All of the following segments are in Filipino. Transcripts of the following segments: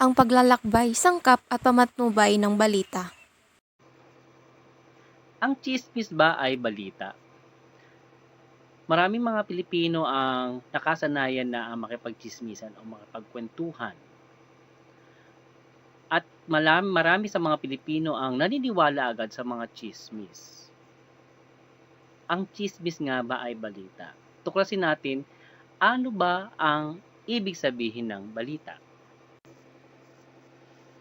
ang paglalakbay, sangkap at pamatnubay ng balita. Ang tsismis ba ay balita? Maraming mga Pilipino ang nakasanayan na makipagtsismisan o makipagkwentuhan. At marami sa mga Pilipino ang naniniwala agad sa mga tsismis. Ang tsismis nga ba ay balita? Tuklasin natin, ano ba ang ibig sabihin ng balita?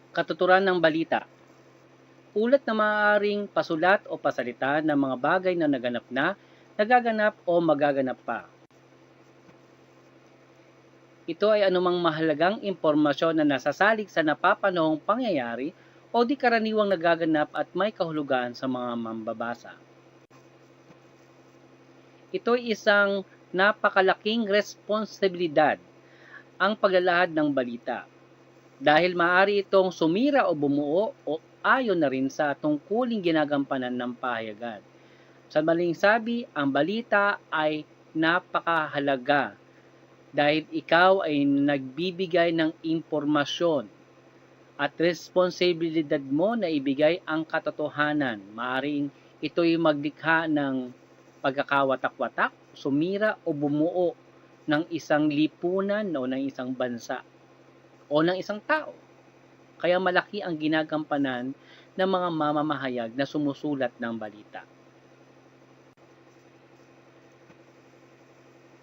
Katuturan ng balita. Ulat na maaaring pasulat o pasalita ng mga bagay na naganap na, nagaganap o magaganap pa. Ito ay anumang mahalagang impormasyon na nasasalig sa napapanahong pangyayari o di karaniwang nagaganap at may kahulugan sa mga mambabasa. Ito ay isang napakalaking responsibilidad, ang paglalahad ng balita, dahil maaari itong sumira o bumuo o ayon na rin sa tungkuling ginagampanan ng pahayagan. Sa maling sabi, ang balita ay napakahalaga dahil ikaw ay nagbibigay ng impormasyon at responsibilidad mo na ibigay ang katotohanan. Maaring ito'y maglikha ng pagkakawatak-watak, sumira o bumuo ng isang lipunan o ng isang bansa o ng isang tao. Kaya malaki ang ginagampanan ng mga mamamahayag na sumusulat ng balita.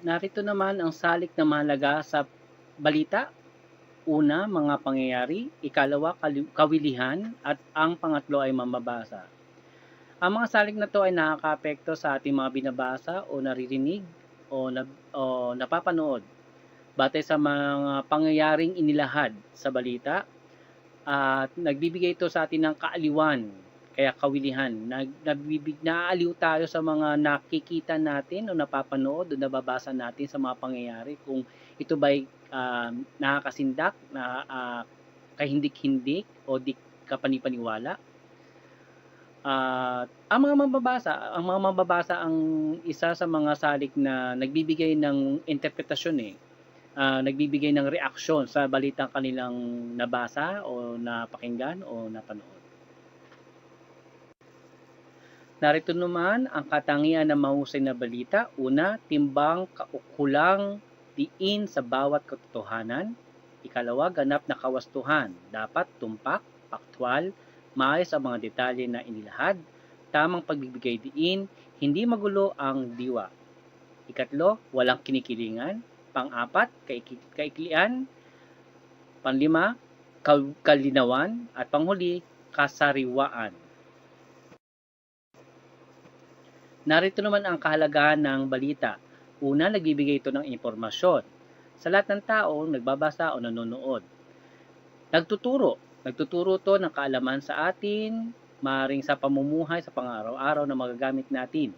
Narito naman ang salik na mahalaga sa balita. Una, mga pangyayari. Ikalawa, kawilihan. At ang pangatlo ay mambabasa. Ang mga salik na to ay nakakaapekto sa ating mga binabasa o naririnig o napapanood batay sa mga pangyayaring inilahad sa balita at nagbibigay ito sa atin ng kaaliwan, kaya kawilihan. Naaaliw tayo sa mga nakikita natin o napapanood o nababasa natin sa mga pangyayari kung ito ba'y nakakasindak, kahindik-hindik o di kapanipaniwala. Ang mga mambabasa ang isa sa mga salik na nagbibigay ng interpretasyon nagbibigay ng reaksyon sa balitang kanilang nabasa o napakinggan o napanood. Narito naman ang katangian ng mahusay na balita. Una, timbang kaukulang diin sa bawat katotohanan. Ikalawa, ganap na kawastuhan. Dapat tumpak, paktwal, maayos ang mga detalye na inilahad, tamang pagbibigay diin, hindi magulo ang diwa. Ikatlo, walang kinikilingan. Pang-apat, kaiklian. Panglima, kalinawan. At panghuli, kasariwaan. Narito naman ang kahalagahan ng balita. Una, nagbibigay ito ng impormasyon sa lahat ng tao nagbabasa o nanonood. Nagtuturo to ng kaalaman sa atin, maaaring sa pamumuhay sa pang-araw-araw na magagamit natin.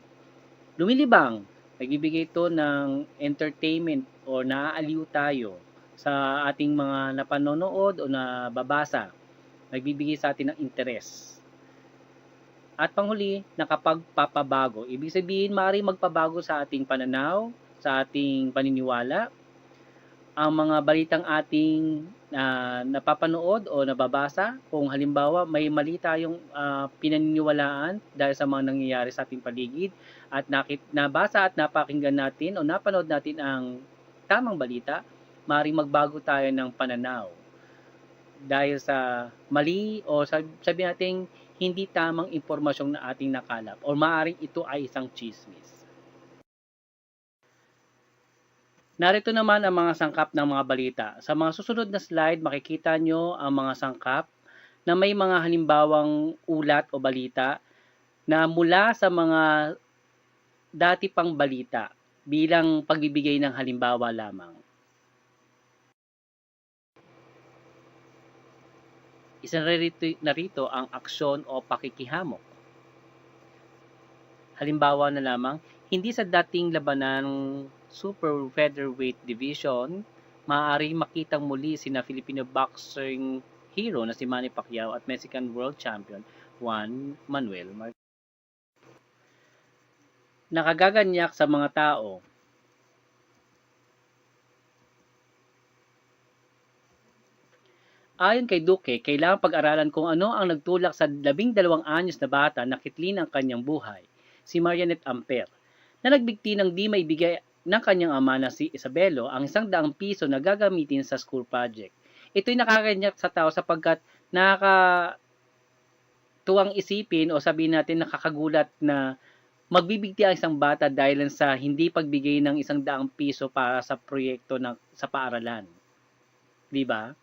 Lumilibang, nagbibigay ito ng entertainment o naaaliw tayo sa ating mga napanonood o nababasa. Nagbibigay sa atin ng interes. At panghuli, nakapagpapabago. Ibig sabihin, maaaring magpabago sa ating pananaw, sa ating paniniwala, ang mga balitang ating napapanood o nababasa. Kung halimbawa may mali tayong pinaniniwalaan dahil sa mga nangyayari sa ating paligid at nabasa at napakinggan natin o napanood natin ang tamang balita, maaaring magbago tayo ng pananaw dahil sa mali o sabi natin hindi tamang impormasyong na ating nakalap o maaaring ito ay isang chismis. Narito naman ang mga sangkap ng mga balita. Sa mga susunod na slide, makikita nyo ang mga sangkap na may mga halimbawang ulat o balita na mula sa mga dati pang balita bilang pagbibigay ng halimbawa lamang. Isa narito ang aksyon o pakikihamok. Halimbawa na lamang, hindi sa dating labanang super featherweight division, maaari makitang muli sina Filipino boxing hero na si Manny Pacquiao at Mexican World Champion Juan Manuel Marquez. Nakagaganyak sa mga tao. Ayon kay Duque, kailangang pag-aralan kung ano ang nagtulak sa 12 anyos na bata na kitlin ang kanyang buhay, si Marianet Amper, na nagbigti ng di maibigay ng kanyang ama na si Isabelo ang 100 piso na gagamitin sa school project. Ito'y nakakaganyak sa tao sapagkat nakakatuwang isipin o sabihin natin nakakagulat na magbibigti ang isang bata dahil sa hindi pagbigay ng 100 piso para sa proyekto sa paaralan. Di ba?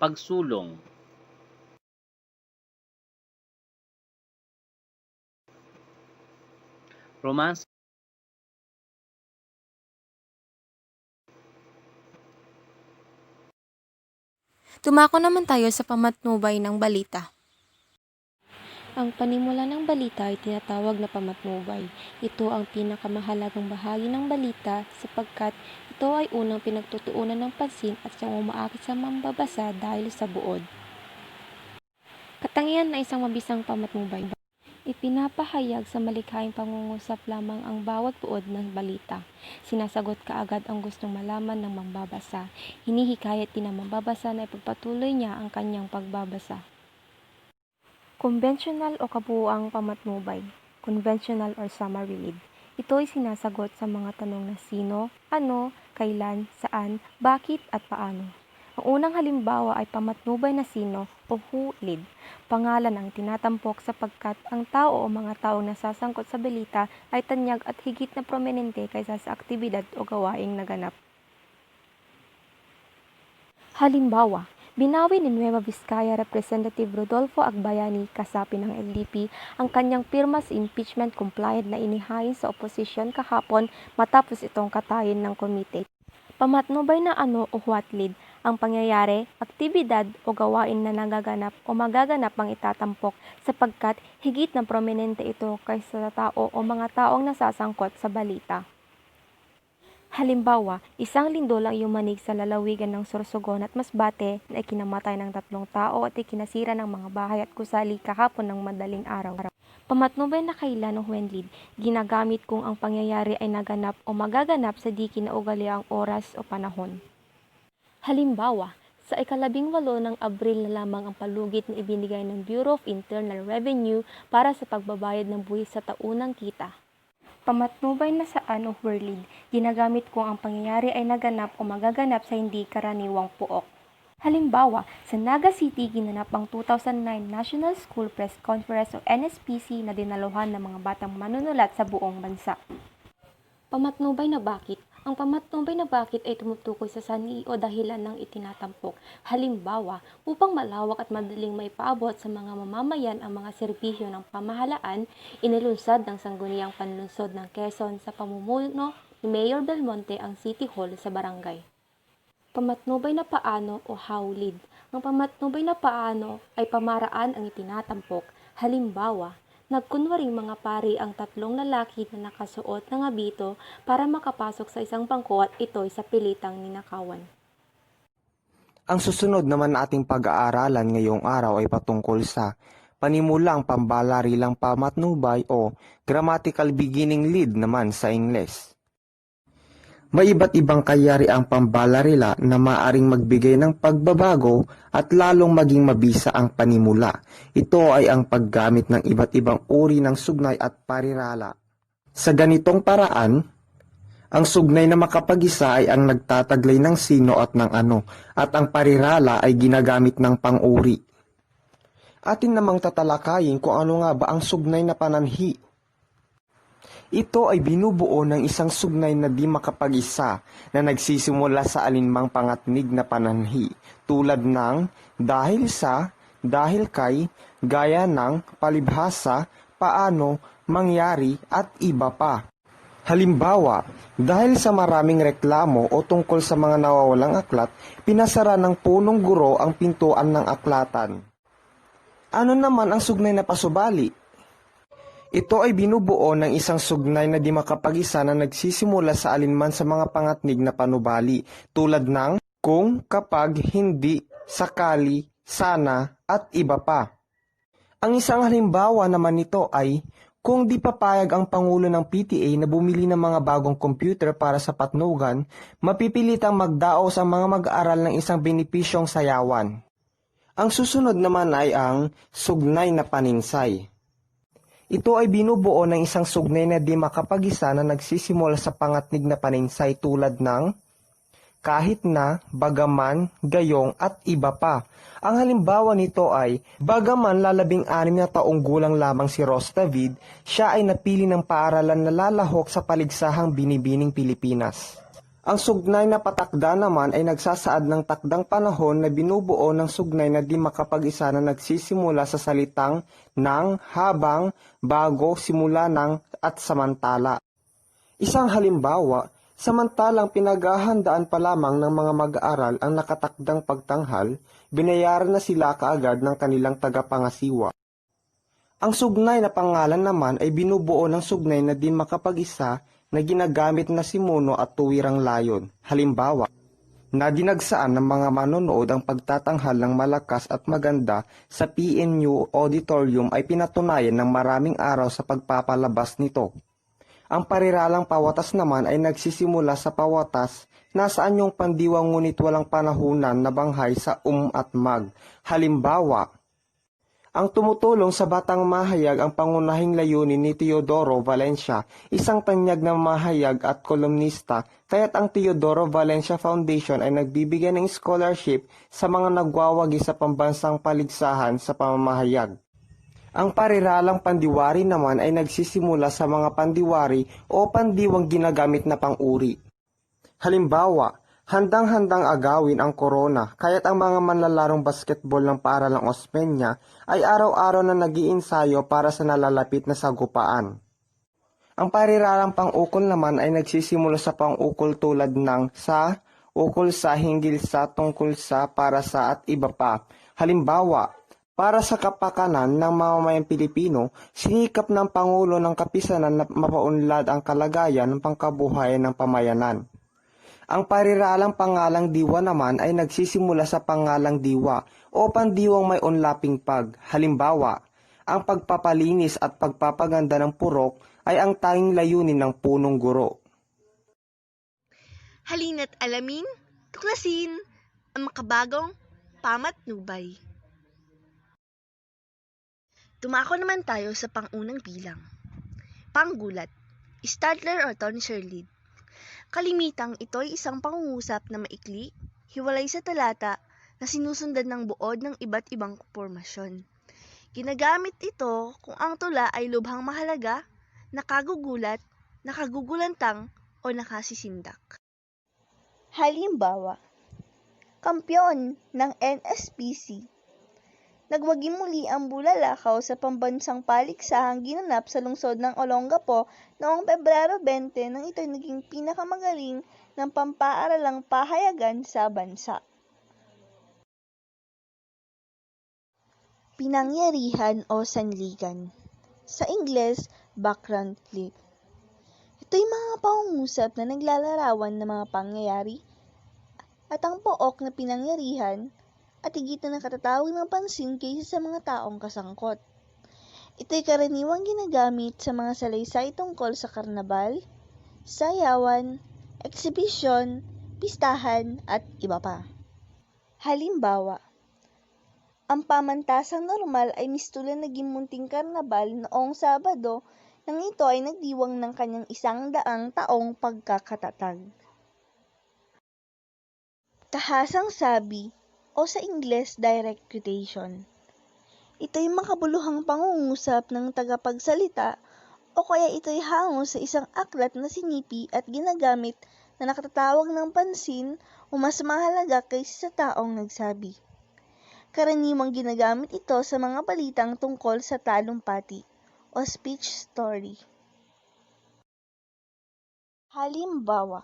Pagsulong. Romance. Tumako naman tayo sa pamatnubay ng balita. Ang panimula ng balita ay tinatawag na pamatnubay. Ito ang pinakamahalagang bahagi ng balita sapagkat ito ay unang pinagtutuunan ng pansin at siyang umaakit sa mambabasa dahil sa buod. Katangian na isang mabisang pamatnubay. Ipinapahayag sa malikhaing pangungusap lamang ang bawat buod ng balita. Sinasagot kaagad ang gustong malaman ng mambabasa. Hinihikayat din ng mambabasa na ipagpatuloy niya ang kanyang pagbabasa. Conventional o kabuuang pamatnubay, conventional or summary lead. Ito ay sinasagot sa mga tanong na sino, ano, kailan, saan, bakit at paano. Ang unang halimbawa ay pamatnubay na sino o who lead. Pangalan ang tinatampok sapagkat ang tao o mga taong nasasangkot sa balita ay tanyag at higit na prominente kaysa sa aktibidad o gawaing naganap. Halimbawa, binawi ni Nueva Vizcaya Representative Rodolfo Agbayani kasapi ng LDP ang kanyang pirma sa impeachment compliant na inihain sa oposisyon kahapon matapos itong katayin ng komite. Pamatnubay na ano o what lead, ang pangyayari, aktibidad o gawain na nagaganap o magaganap ang itatampok sapagkat higit na prominente ito kaysa sa tao o mga taong nasasangkot sa balita. Halimbawa, isang lindol ang yumanig sa lalawigan ng Sorsogon at Masbate na ikinamatay ng 3 tao at ikinasira ng mga bahay at gusali kahapon ng madaling araw. Pamatnubay na kailan o when lead, ginagamit kung ang pangyayari ay naganap o magaganap sa di kinaugaliang oras o panahon. Halimbawa, sa ika-18 ng Abril na lamang ang palugit na ibinigay ng Bureau of Internal Revenue para sa pagbabayad ng buwis sa taunang kita. Pamatnubay na saan o where lead, ginagamit kung ang pangyayari ay naganap o magaganap sa hindi karaniwang puok. Halimbawa, sa Naga City ginanap ang 2009 National School Press Conference o NSPC na dinaluhan ng mga batang manunulat sa buong bansa. Pamatnubay na bakit? Ang pamatnubay na bakit ay tumutukoy sa sanhi o dahilan ng itinatampok. Halimbawa, upang malawak at madaling maipaabot sa mga mamamayan ang mga serbisyo ng pamahalaan, inilunsad ng Sangguniang Panlunsod ng Quezon sa pamumuno ni Mayor Belmonte ang City Hall sa barangay. Pamatnubay na paano o how lead. Ang pamatnubay na paano ay pamaraan ang itinatampok. Halimbawa, nagkunwaring mga pari ang 3 lalaki na nakasuot ng abito para makapasok sa isang bangko at ito'y sa pilitang ninakawan. Ang susunod naman na ating pag-aaralan ngayong araw ay patungkol sa panimulang pambalarilang pamatnubay o grammatical beginning lead naman sa Ingles. May iba't ibang kayari ang pambalarila na maaring magbigay ng pagbabago at lalong maging mabisa ang panimula. Ito ay ang paggamit ng iba't ibang uri ng sugnay at parirala. Sa ganitong paraan, ang sugnay na makapag-isa ay ang nagtataglay ng sino at ng ano, at ang parirala ay ginagamit ng pang-uri. Atin namang tatalakayin kung ano nga ba ang sugnay na pananhi. Ito ay binubuo ng isang sugnay na di makapag-isa na nagsisimula sa alinmang pangatnig na pananhi tulad ng dahil sa, dahil kay, gaya ng, palibhasa, paano, mangyari at iba pa. Halimbawa, dahil sa maraming reklamo o tungkol sa mga nawawalang aklat, pinasara ng punong guro ang pintuan ng aklatan. Ano naman ang sugnay na pasubali? Ito ay binubuo ng isang sugnay na di makapag-isa na nagsisimula sa alinman sa mga pangatnig na panubali tulad ng kung, kapag, hindi, sakali, sana, at iba pa. Ang isang halimbawa naman nito ay kung di papayag ang Pangulo ng PTA na bumili ng mga bagong computer para sa patnugan, mapipilitang magdaos ang mga mag-aaral ng isang benepisyong sayawan. Ang susunod naman ay ang sugnay na paninsay. Ito ay binubuo ng isang sugnay na di makapag-isa na nagsisimula sa pangatnig na paninsay tulad ng kahit na, bagaman, gayong at iba pa. Ang halimbawa nito ay bagaman lalabing-anim na taong gulang lamang si Ross David, siya ay napili ng paaralan na lalahok sa paligsahang Binibining Pilipinas. Ang sugnay na patakda naman ay nagsasaad ng takdang panahon na binubuo ng sugnay na di makapag-isa na nagsisimula sa salitang ng, habang, bago, simula ng, at samantala. Isang halimbawa, samantalang pinaghahandaan pa lamang ng mga mag-aaral ang nakatakdang pagtanghal, binayaran na sila kaagad ng kanilang tagapangasiwa. Ang sugnay na pangalan naman ay binubuo ng sugnay na di makapag-isa na ginagamit na simuno at tuwirang layon. Halimbawa, na dinagsaan ng mga manonood ang pagtatanghal ng malakas at maganda sa PNU Auditorium ay pinatunayan ng maraming araw sa pagpapalabas nito. Ang pariralang pawatas naman ay nagsisimula sa pawatas nasaan yung pandiwang ngunit walang panahunan na banghay sa at mag. Halimbawa, ang tumutulong sa batang mahayag ang pangunahing layunin ni Teodoro Valencia, isang tanyag na mahayag at kolumnista, kaya't ang Teodoro Valencia Foundation ay nagbibigay ng scholarship sa mga nagwawagi sa pambansang paligsahan sa pamamahayag. Ang pariralang pandiwari naman ay nagsisimula sa mga pandiwari o pandiwang ginagamit na pang-uri. Halimbawa, handang-handang agawin ang korona, kaya't ang mga manlalarong basketball ng paaralang Osmeña ay araw-araw na nag-iinsayo para sa nalalapit na sagupaan. Ang pariralang pang-ukol naman ay nagsisimula sa pang-ukol tulad ng sa, ukol sa, hinggil sa, tungkol sa, para sa at iba pa. Halimbawa, para sa kapakanan ng mamamayang Pilipino, sinikap ng Pangulo ng Kapisanan na mapaunlad ang kalagayan ng pangkabuhayan ng pamayanan. Ang pariralang pangalang diwa naman ay nagsisimula sa pangalang diwa o pandiwang may unlaping pag. Halimbawa, ang pagpapalinis at pagpapaganda ng purok ay ang tanging layunin ng punong guro. Halina't alamin, tuklasin, ang makabagong pamatnubay. Tumako naman tayo sa pangunang bilang. Panggulat, Stadler or tonsure lead. Kalimitang ito ay isang pangungusap na maikli, hiwalay sa talata na sinusundan ng buod ng iba't ibang pormasyon. Ginagamit ito kung ang tula ay lubhang mahalaga, nakagugulat, nakagugulantang, o nakasisindak. Halimbawa, kampyon ng NSPC. Nagwagi muli ang bulalakaw sa pambansang paliksahang ginanap sa lungsod ng Olongapo noong Pebrero 20 nang ito'y naging pinakamagaling ng pampaaralang pahayagan sa bansa. Pinangyarihan o sanligan. Sa Ingles, background clip. Ito'y mga pangungusap na naglalarawan ng mga pangyayari at ang pook na pinangyarihan at higit na nakatatawag ng pansin kaysa sa mga taong kasangkot. Ito'y karaniwang ginagamit sa mga salaysay tungkol sa karnabal, sayawan, eksibisyon, pistahan, at iba pa. Halimbawa, ang pamantasang normal ay mistulan naging munting karnabal noong Sabado nang ito ay nagdiwang ng kanyang 100 taong pagkakatatag. Tahasang sabi o sa Ingles, direct quotation. Ito'y makabuluhang pangungusap ng tagapagsalita o kaya ito'y hango sa isang aklat na sinipi at ginagamit na nakatatawag ng pansin o mas mahalaga kaysa sa taong nagsabi. Karaniwang ginagamit ito sa mga balitang tungkol sa talumpati o speech story. Halimbawa,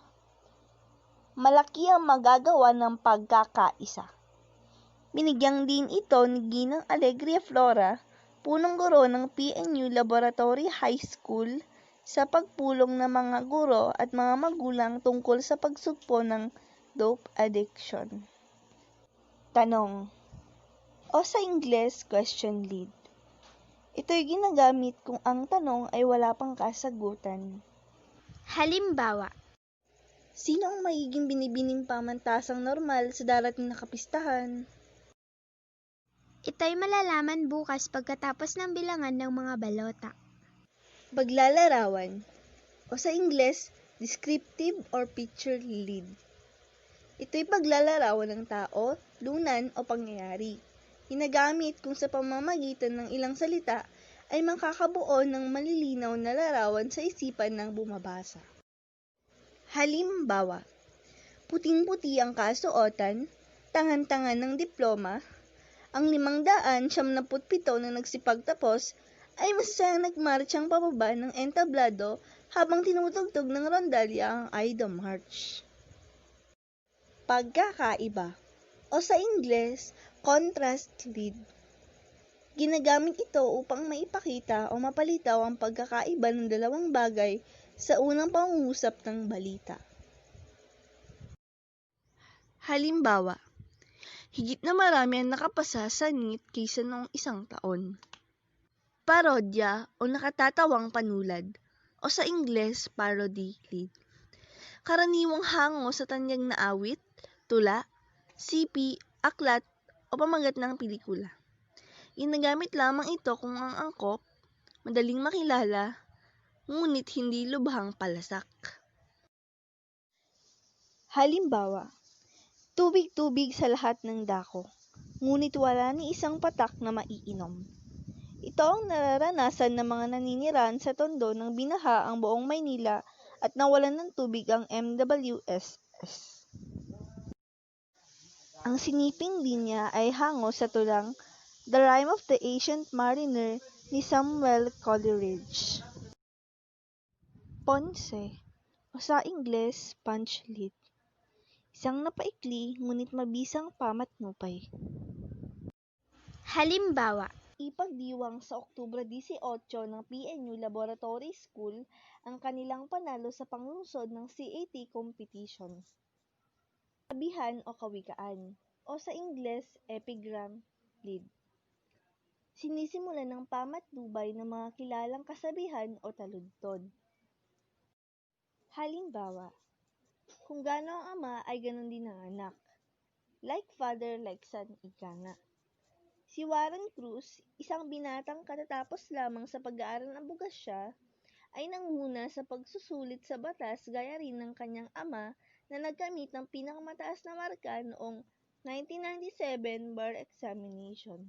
malaki ang magagawa ng pagkakaisa. Binigyang din ito ni Ginang Alegria Flora punong guro ng PNU Laboratory High School sa pagpulong ng mga guro at mga magulang tungkol sa pagsugpo ng dope addiction. Tanong. O sa Ingles, question lead. Ito'y ginagamit kung ang tanong ay wala pang kasagutan. Halimbawa, Sino ang magiging binibining pamantasang normal sa darating na kapistahan? ito'y malalaman bukas pagkatapos ng bilangan ng mga balota. Paglalarawan. O sa Ingles, descriptive or picture lead. Ito'y paglalarawan ng tao, lunan o pangyayari. Ginagamit kung sa pamamagitan ng ilang salita ay makakabuo ng malilinaw na larawan sa isipan ng bumabasa. Halimbawa, puting-puti ang kasuotan, tangan-tangan ng diploma, ang 577 na nagsipagtapos ay masayang nagmarchang pababa ng entablado habang tinutugtog ng rondalya ang Aida March. Pagkakaiba o sa Ingles, contrast lead. Ginagamit ito upang maipakita o mapalitaw ang pagkakaiba ng dalawang bagay sa unang pangungusap ng balita. Halimbawa, higit na marami ang nakapasa sa NEET kaysa noong isang taon. Parodya o nakatatawang panulad o sa Ingles, parody lead. Karaniwang hango sa tanyag na awit, tula, sipi, aklat o pamagat ng pelikula. Ginagamit lamang ito kung ang angkop, madaling makilala, ngunit hindi lubhang palasak. Halimbawa, tubig-tubig sa lahat ng dako, ngunit wala ni isang patak na maiinom. Ito ang nararanasan ng mga naninirahan sa tondo nang binaha ang buong Maynila at nawalan ng tubig ang MWSS. Ang siniping linya ay hango sa tulang The Rime of the Ancient Mariner ni Samuel Coleridge. Ponce o sa Ingles, punch lead. Isang napaikli ngunit mabisang pamatnupay. Halimbawa, Ipagdiwang sa Oktubre 18 ng PNU Laboratory School ang kanilang panalo sa panglungsod ng CAT competition. Kasabihan o kawikaan o sa Ingles, epigram lead. Sinisimulan ng pamatnubay ng mga kilalang kasabihan o taludtod. Halimbawa, kung gaano ang ama ay ganon din ang anak. Like father, like son, ika nga. Si Warren Cruz, isang binatang katatapos lamang sa pag-aaral ng abogasya, ay nanguna sa pagsusulit sa batas gaya rin ng kanyang ama na nagkamit ng pinakamataas na marka noong 1997 bar examination.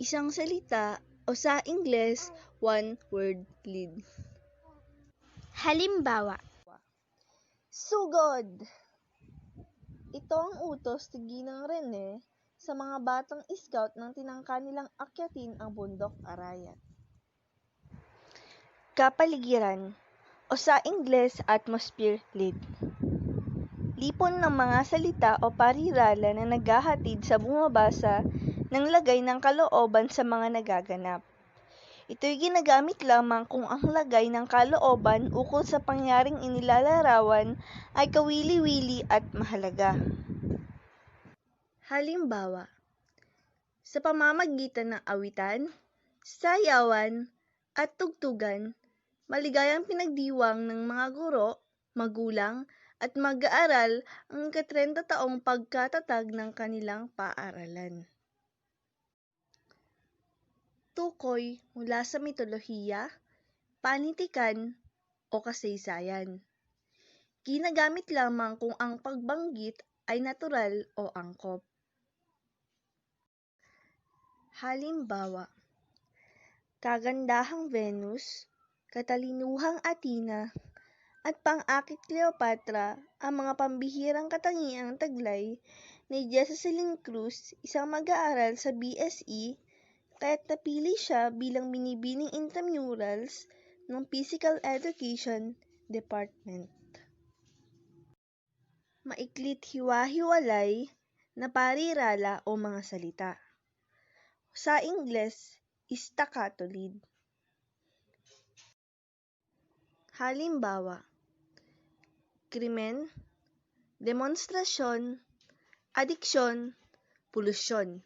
Isang salita o sa Ingles, one word lead. halimbawa, Sugod! Ito ang utos ni Ginang Rene sa mga batang scout nang tinangka nilang akyatin ang bundok Arayat. Kapaligiran o sa Ingles, atmosphere lead. Lipon ng mga salita o parirala na naghahatid sa bumabasa ng lagay ng kalooban sa mga nagaganap. Ito'y ginagamit lamang kung ang lagay ng kalooban ukol sa pangyaring inilalarawan ay kawili-wili at mahalaga. Halimbawa, sa pamamagitan ng awitan, sayawan, at tugtugan, maligayang pinagdiwang ng mga guro, magulang, at mag-aaral ang ika-30 taong pagkatatag ng kanilang paaralan. Tukoy mula sa mitolohiya, panitikan, o kasaysayan. Ginagamit lamang kung ang pagbanggit ay natural o angkop. Halimbawa, kagandahang Venus, katalinuhang Athena, at pang-akit Cleopatra ang mga pambihirang katangiang taglay ni Jocelyn Cruz, isang mag-aaral sa BSE, kaya't napili siya bilang binibining intramurals ng Physical Education Department. Maiklit hiwa-hiwalay na parirala o mga salita. Sa Ingles, staccato lead. Halimbawa, krimen, demonstrasyon, adiksyon, polusyon.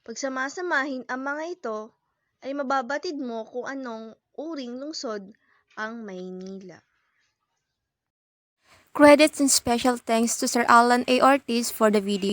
Pag samasamahin ang mga ito, ay mababatid mo kung anong uring lungsod ang Maynila. Credits and special thanks to Sir Alan A. Ortiz for the video.